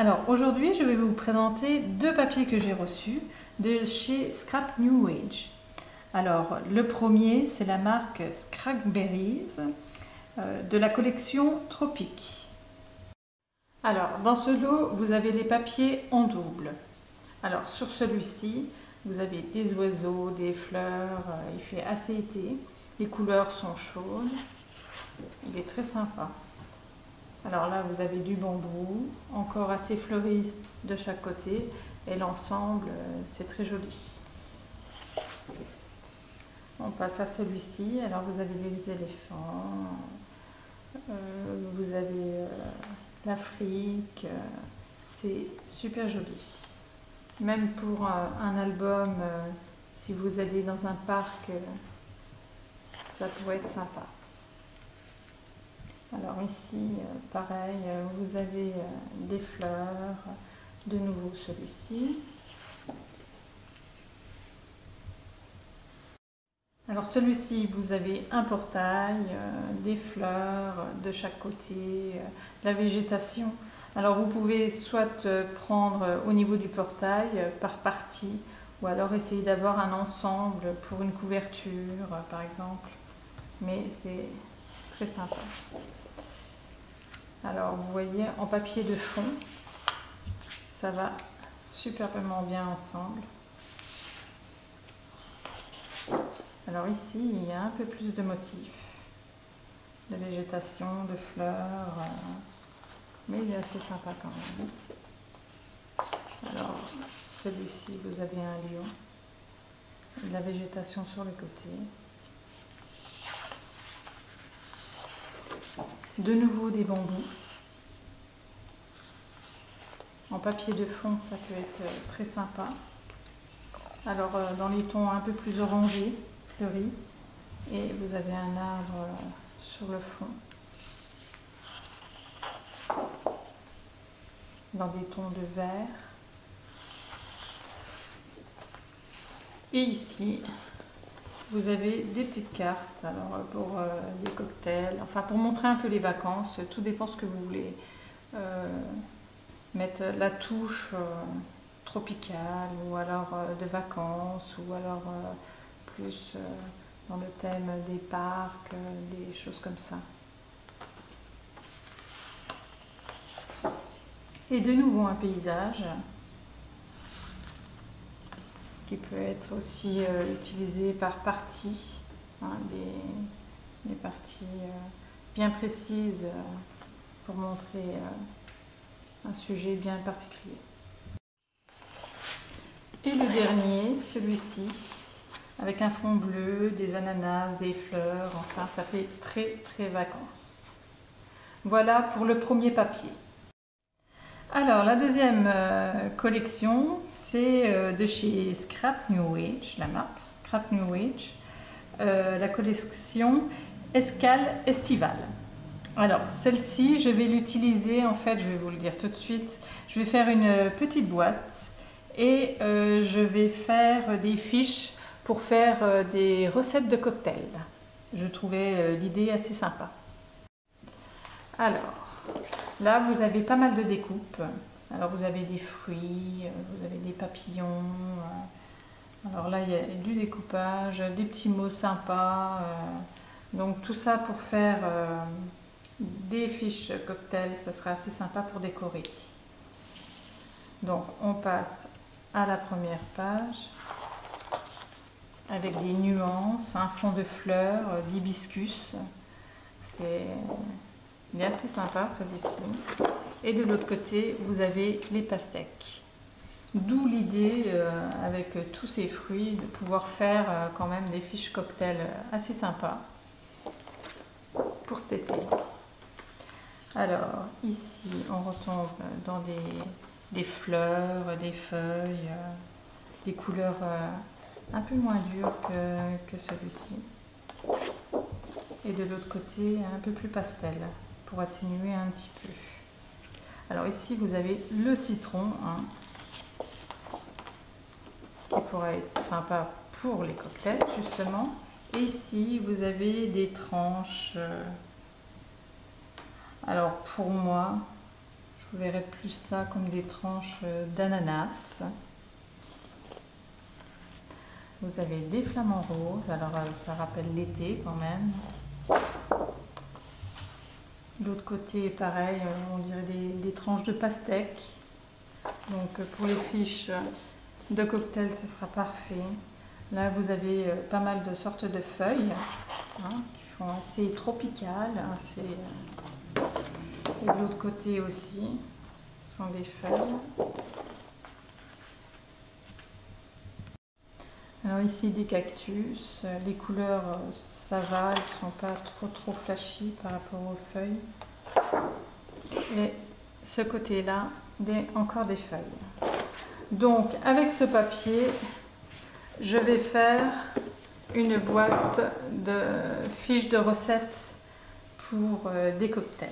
Alors aujourd'hui, je vais vous présenter deux papiers que j'ai reçus de chez Scrap New Age. Alors le premier, c'est la marque Scrapberries de la collection Tropique. Alors dans ce lot, vous avez les papiers en double. Alors sur celui-ci, vous avez des oiseaux, des fleurs, il fait assez été. Les couleurs sont chaudes, il est très sympa. Alors là, vous avez du bambou, encore assez fleuri de chaque côté, et l'ensemble, c'est très joli. On passe à celui-ci. Alors vous avez les éléphants, vous avez l'Afrique, c'est super joli. Même pour un album, si vous allez dans un parc, ça pourrait être sympa. Alors ici, pareil, vous avez des fleurs, de nouveau celui-ci. Alors celui-ci, vous avez un portail, des fleurs de chaque côté, de la végétation. Alors vous pouvez soit prendre au niveau du portail par partie, ou alors essayer d'avoir un ensemble pour une couverture, par exemple. Mais c'est très sympa. Alors vous voyez, en papier de fond, ça va superbement bien ensemble. Alors ici, il y a un peu plus de motifs, de végétation, de fleurs, mais il est assez sympa quand même. Alors celui-ci, vous avez un lion, de la végétation sur les côtés. De nouveau des bambous. En papier de fond, ça peut être très sympa. Alors dans les tons un peu plus orangés, fleuris, et vous avez un arbre sur le fond. Dans des tons de vert. Et ici, vous avez des petites cartes, alors pour des cocktails, enfin pour montrer un peu les vacances, tout dépend ce que vous voulez. Mettre la touche tropicale, ou alors de vacances, ou alors plus dans le thème des parcs, des choses comme ça. Et de nouveau un paysage qui peut être aussi utilisé par partie, hein, des parties bien précises pour montrer un sujet bien particulier. Et le dernier, celui-ci, avec un fond bleu, des ananas, des fleurs, enfin ça fait très très vacances. Voilà pour le premier papier. Alors la deuxième collection, c'est de chez Scrap New Age, la marque Scrap New Age, la collection Escale Estivale. Alors celle-ci, je vais l'utiliser, en fait, je vais vous le dire tout de suite, je vais faire une petite boîte et je vais faire des fiches pour faire des recettes de cocktails. Je trouvais l'idée assez sympa. Alors, là, vous avez pas mal de découpes. Alors, vous avez des fruits, vous avez des papillons. Alors là, il y a du découpage, des petits mots sympas. Donc, tout ça pour faire des fiches cocktails, ça sera assez sympa pour décorer. Donc, on passe à la première page avec des nuances, un fond de fleurs, d'hibiscus. Il est assez sympa celui-ci. Et de l'autre côté, vous avez les pastèques. D'où l'idée, avec tous ces fruits, de pouvoir faire quand même des fiches cocktails assez sympas pour cet été. Alors, ici, on retombe dans des fleurs, des feuilles, des couleurs un peu moins dures que celui-ci. Et de l'autre côté, un peu plus pastel, pour atténuer un petit peu. Alors ici, vous avez le citron, hein, qui pourrait être sympa pour les cocktails, justement. Et ici, vous avez des tranches. Alors pour moi, je Je verrais plus ça comme des tranches d'ananas. Vous avez des flamants roses, alors ça rappelle l'été quand même. De l'autre côté, pareil, on dirait des tranches de pastèque. Donc pour les fiches de cocktail, ce sera parfait. Là, vous avez pas mal de sortes de feuilles qui font assez tropicales. Et de l'autre côté aussi, ce sont des feuilles. Alors ici, des cactus. Les couleurs, ça va, elles ne sont pas trop flashy par rapport aux feuilles. Et ce côté-là, encore des feuilles. Donc, avec ce papier, je vais faire une boîte de fiches de recettes pour des cocktails.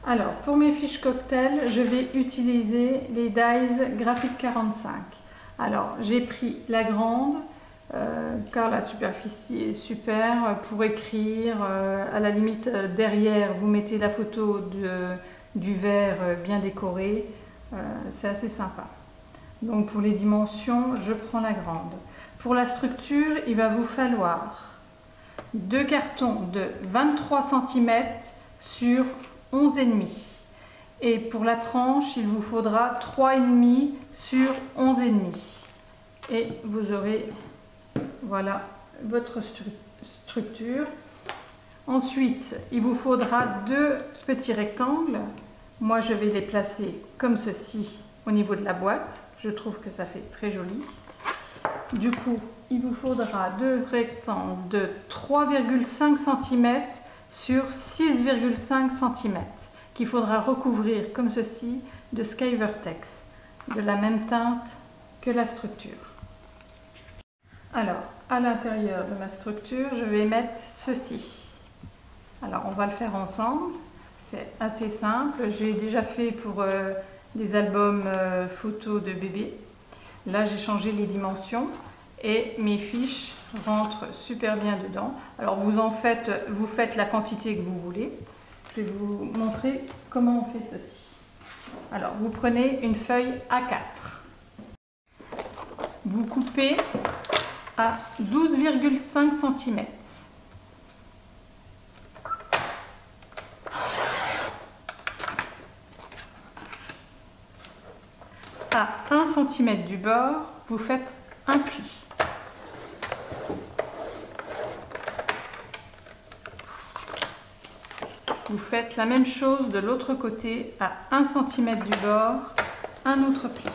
Alors, pour mes fiches cocktails, je vais utiliser les dies Graphic 45. Alors, j'ai pris la grande, car la superficie est super pour écrire. À la limite, derrière, vous mettez la photo du verre bien décoré. C'est assez sympa. Donc, pour les dimensions, je prends la grande. Pour la structure, il va vous falloir 2 cartons de 23 cm sur 11,5. Et pour la tranche, il vous faudra 3,5 sur 11,5. Et vous aurez, voilà, votre structure. Ensuite, il vous faudra 2 petits rectangles. Moi, je vais les placer comme ceci au niveau de la boîte. Je trouve que ça fait très joli. Du coup, il vous faudra 2 rectangles de 3,5 cm sur 6,5 cm qu'il faudra recouvrir comme ceci de Sky Vertex, de la même teinte que la structure. Alors, à l'intérieur de ma structure, je vais mettre ceci. Alors, on va le faire ensemble. C'est assez simple. J'ai déjà fait pour des albums photos de bébé. Là, j'ai changé les dimensions et mes fiches rentrent super bien dedans. Alors, vous faites la quantité que vous voulez. Je vais vous montrer comment on fait ceci. Alors, vous prenez une feuille A4. Vous coupez à 12,5 cm. À 1 cm du bord, vous faites un pli. Vous faites la même chose de l'autre côté, à 1 cm du bord, un autre pli.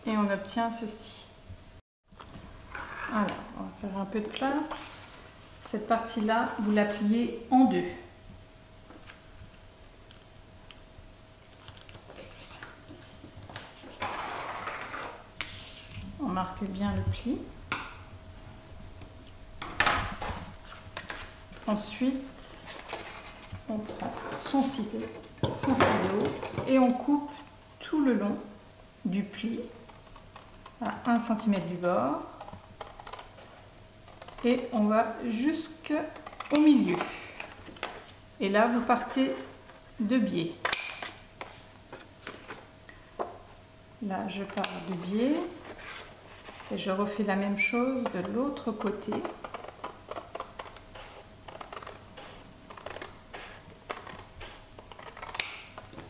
Et on obtient ceci. Alors, on va faire un peu de place. Cette partie-là, vous la pliez en deux. On marque bien le pli. Ensuite, on prend son ciseau et on coupe tout le long du pli à 1 cm du bord et on va jusqu'au milieu. Et là, vous partez de biais. Là, je pars de biais et je refais la même chose de l'autre côté.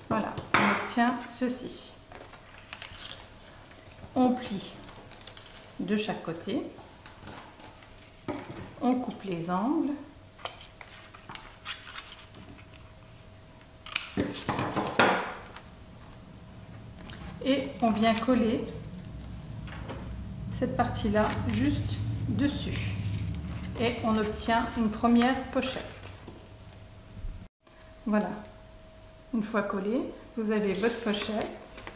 Voilà, on obtient ceci. On plie de chaque côté, on coupe les angles, et on vient coller cette partie-là juste dessus. Et on obtient une première pochette. Voilà. Une fois collé, vous avez votre pochette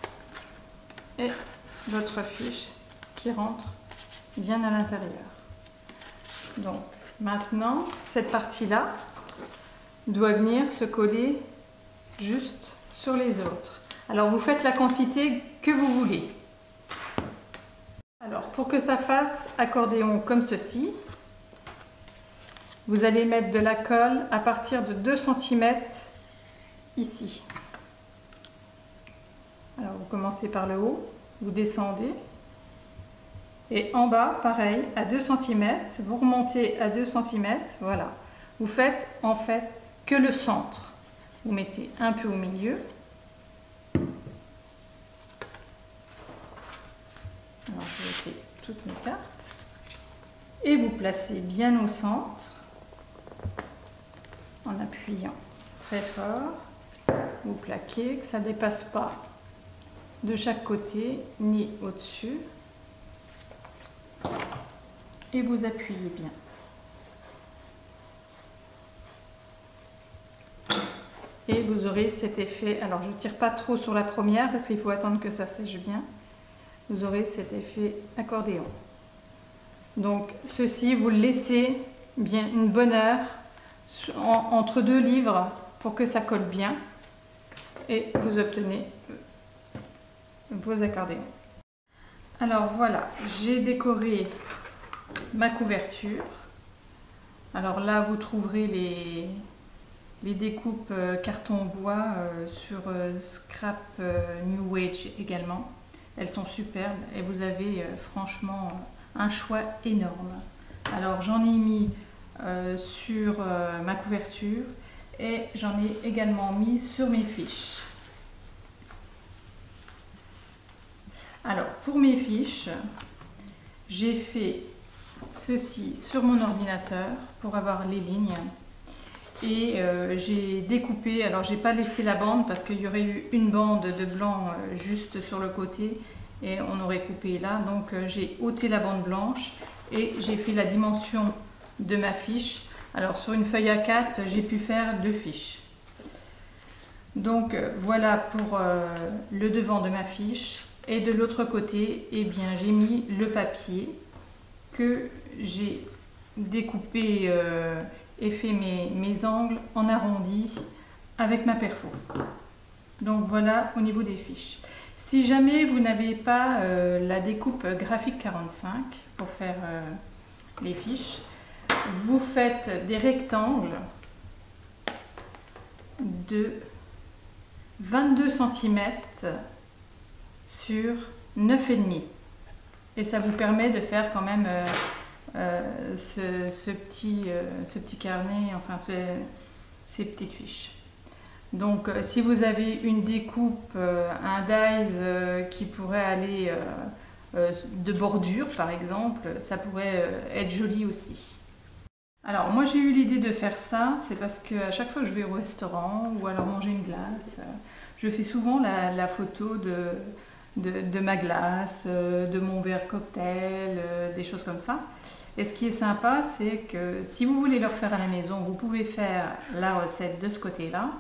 et votre fiche qui rentre bien à l'intérieur. Donc maintenant, cette partie-là doit venir se coller juste sur les autres. Alors vous faites la quantité que vous voulez. Alors pour que ça fasse accordéon comme ceci, vous allez mettre de la colle à partir de 2 cm ici. Alors vous commencez par le haut, vous descendez et en bas pareil à 2 cm, vous remontez à 2 cm, voilà. Vous faites en fait que le centre. Vous mettez un peu au milieu. Alors je vais essayer toutes mes cartes. Et vous placez bien au centre en appuyant très fort. Vous plaquez, que ça ne dépasse pas de chaque côté ni au-dessus. Et vous appuyez bien. Et vous aurez cet effet, alors je ne tire pas trop sur la première parce qu'il faut attendre que ça sèche bien. Vous aurez cet effet accordéon. Donc ceci, vous le laissez bien une bonne heure entre 2 livres pour que ça colle bien. Et vous obtenez vos accordéons. Alors voilà, j'ai décoré ma couverture. Alors là, vous trouverez les découpes carton bois sur Scrap New Age également. Elles sont superbes et vous avez franchement un choix énorme. Alors j'en ai mis sur ma couverture et j'en ai également mis sur mes fiches. Alors pour mes fiches, j'ai fait ceci sur mon ordinateur pour avoir les lignes. Et j'ai découpé, alors j'ai pas laissé la bande parce qu'il y aurait eu une bande de blanc juste sur le côté et on aurait coupé là, donc j'ai ôté la bande blanche et j'ai fait la dimension de ma fiche. Alors sur une feuille A4 j'ai pu faire 2 fiches. Donc voilà pour le devant de ma fiche, et de l'autre côté eh bien j'ai mis le papier que j'ai découpé et fait mes angles en arrondi avec ma perfo. Donc voilà au niveau des fiches. Si jamais vous n'avez pas la découpe graphique 45 pour faire les fiches, vous faites des rectangles de 22 cm sur 9,5 et ça vous permet de faire quand même ce petit carnet, enfin ces petites fiches. Donc si vous avez une découpe, un dies qui pourrait aller de bordure par exemple, ça pourrait être joli aussi. Alors moi j'ai eu l'idée de faire ça, c'est parce qu'à chaque fois que je vais au restaurant ou alors manger une glace, je fais souvent la photo de ma glace, de mon verre cocktail, des choses comme ça. Et ce qui est sympa, c'est que si vous voulez le refaire à la maison, vous pouvez faire la recette de ce côté-là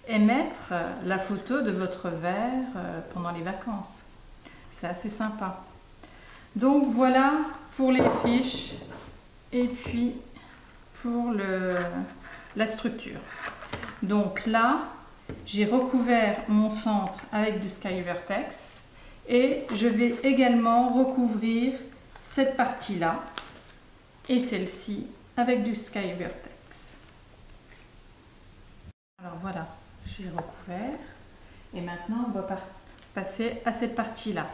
et mettre la photo de votre verre pendant les vacances. C'est assez sympa. Donc voilà pour les fiches et puis pour la structure. Donc là, j'ai recouvert mon centre avec du Sky Vertex et je vais également recouvrir cette partie-là et celle-ci avec du Sky Vertex. Alors voilà, j'ai recouvert et maintenant on va passer à cette partie-là.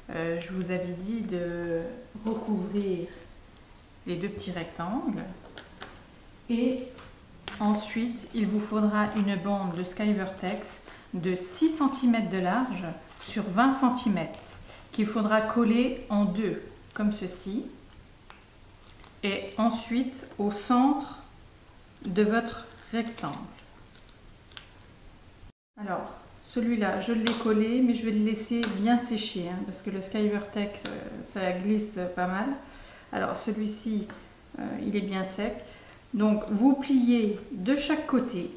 Je vous avais dit de recouvrir les 2 petits rectangles et ensuite il vous faudra une bande de Sky Vertex de 6 cm de large sur 20 cm qu'il faudra coller en 2 comme ceci et ensuite au centre de votre rectangle. Alors celui-là je l'ai collé mais je vais le laisser bien sécher hein, parce que le Sky Vertex ça glisse pas mal. Alors celui-ci il est bien sec, donc vous pliez de chaque côté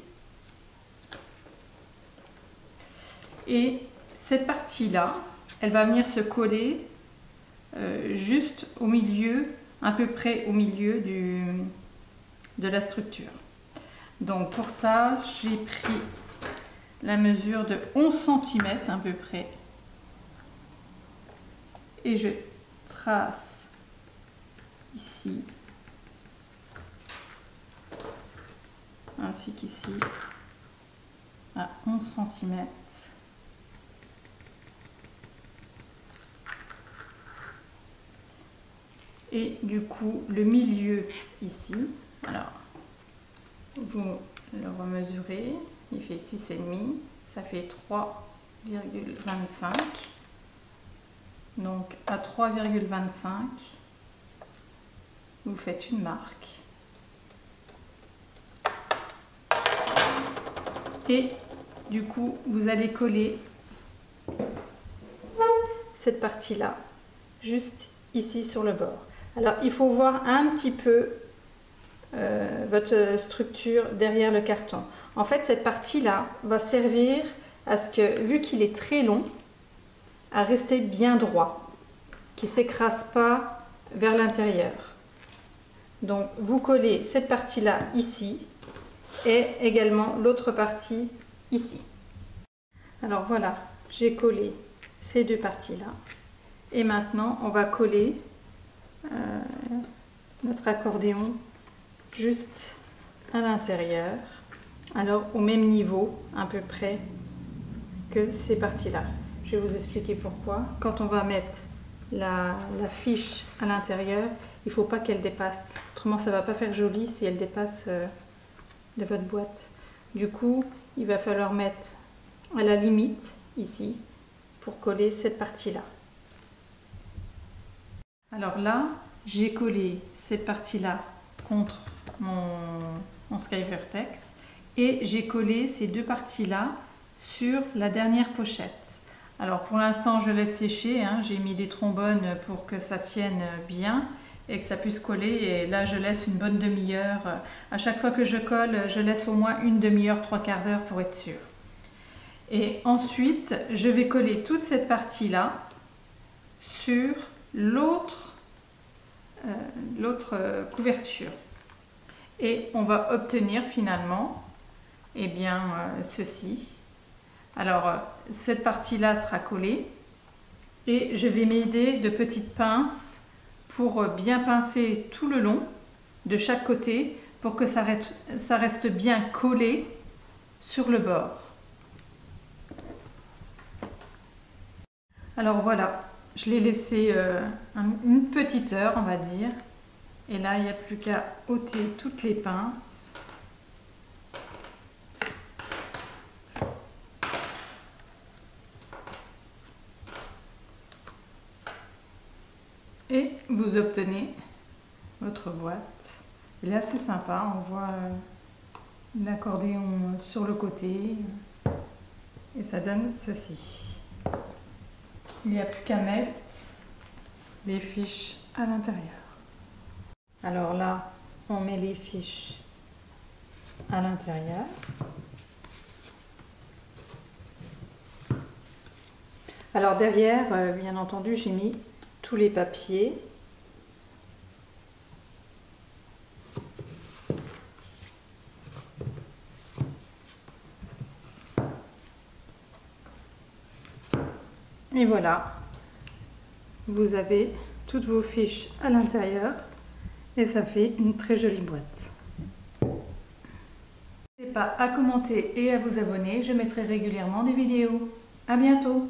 et cette partie-là, elle va venir se coller juste au milieu, à peu près au milieu de la structure. Donc pour ça, j'ai pris la mesure de 11 cm à peu près et je trace ici ainsi qu'ici à 11 cm. Et du coup, le milieu ici, alors vous le remesurez, il fait 6,5, ça fait 3,25. Donc à 3,25, vous faites une marque. Et du coup, vous allez coller cette partie-là, juste ici sur le bord. Alors, il faut voir un petit peu votre structure derrière le carton. En fait, cette partie-là va servir à ce que, vu qu'il est très long, à rester bien droit, qu'il ne s'écrase pas vers l'intérieur. Donc, vous collez cette partie-là ici et également l'autre partie ici. Alors voilà, j'ai collé ces deux parties-là. Et maintenant, on va coller notre accordéon juste à l'intérieur, alors au même niveau à peu près que ces parties-là. Je vais vous expliquer pourquoi. Quand on va mettre la fiche à l'intérieur, il ne faut pas qu'elle dépasse, autrement ça ne va pas faire joli si elle dépasse de votre boîte. Du coup, il va falloir mettre à la limite ici pour coller cette partie-là. Alors là, j'ai collé cette partie-là contre mon Skyvertex et j'ai collé ces deux parties-là sur la dernière pochette. Alors pour l'instant, je laisse sécher, hein. J'ai mis des trombones pour que ça tienne bien et que ça puisse coller. Et là, je laisse une bonne demi-heure. À chaque fois que je colle, je laisse au moins une demi-heure, 3/4 d'heure pour être sûr. Et ensuite, je vais coller toute cette partie-là sur l'autre couverture. Et on va obtenir finalement ceci. Alors, cette partie-là sera collée. Et je vais m'aider de petites pinces pour bien pincer tout le long de chaque côté pour que ça reste bien collé sur le bord. Alors voilà, je l'ai laissé une petite heure, on va dire. Et là, il n'y a plus qu'à ôter toutes les pinces. Et vous obtenez votre boîte. Elle est assez sympa, on voit l'accordéon sur le côté. Et ça donne ceci. Il n'y a plus qu'à mettre les fiches à l'intérieur. Alors là, on met les fiches à l'intérieur. Alors derrière, bien entendu, j'ai mis tous les papiers. Et voilà, vous avez toutes vos fiches à l'intérieur et ça fait une très jolie boîte. N'hésitez pas à commenter et à vous abonner, je mettrai régulièrement des vidéos. À bientôt!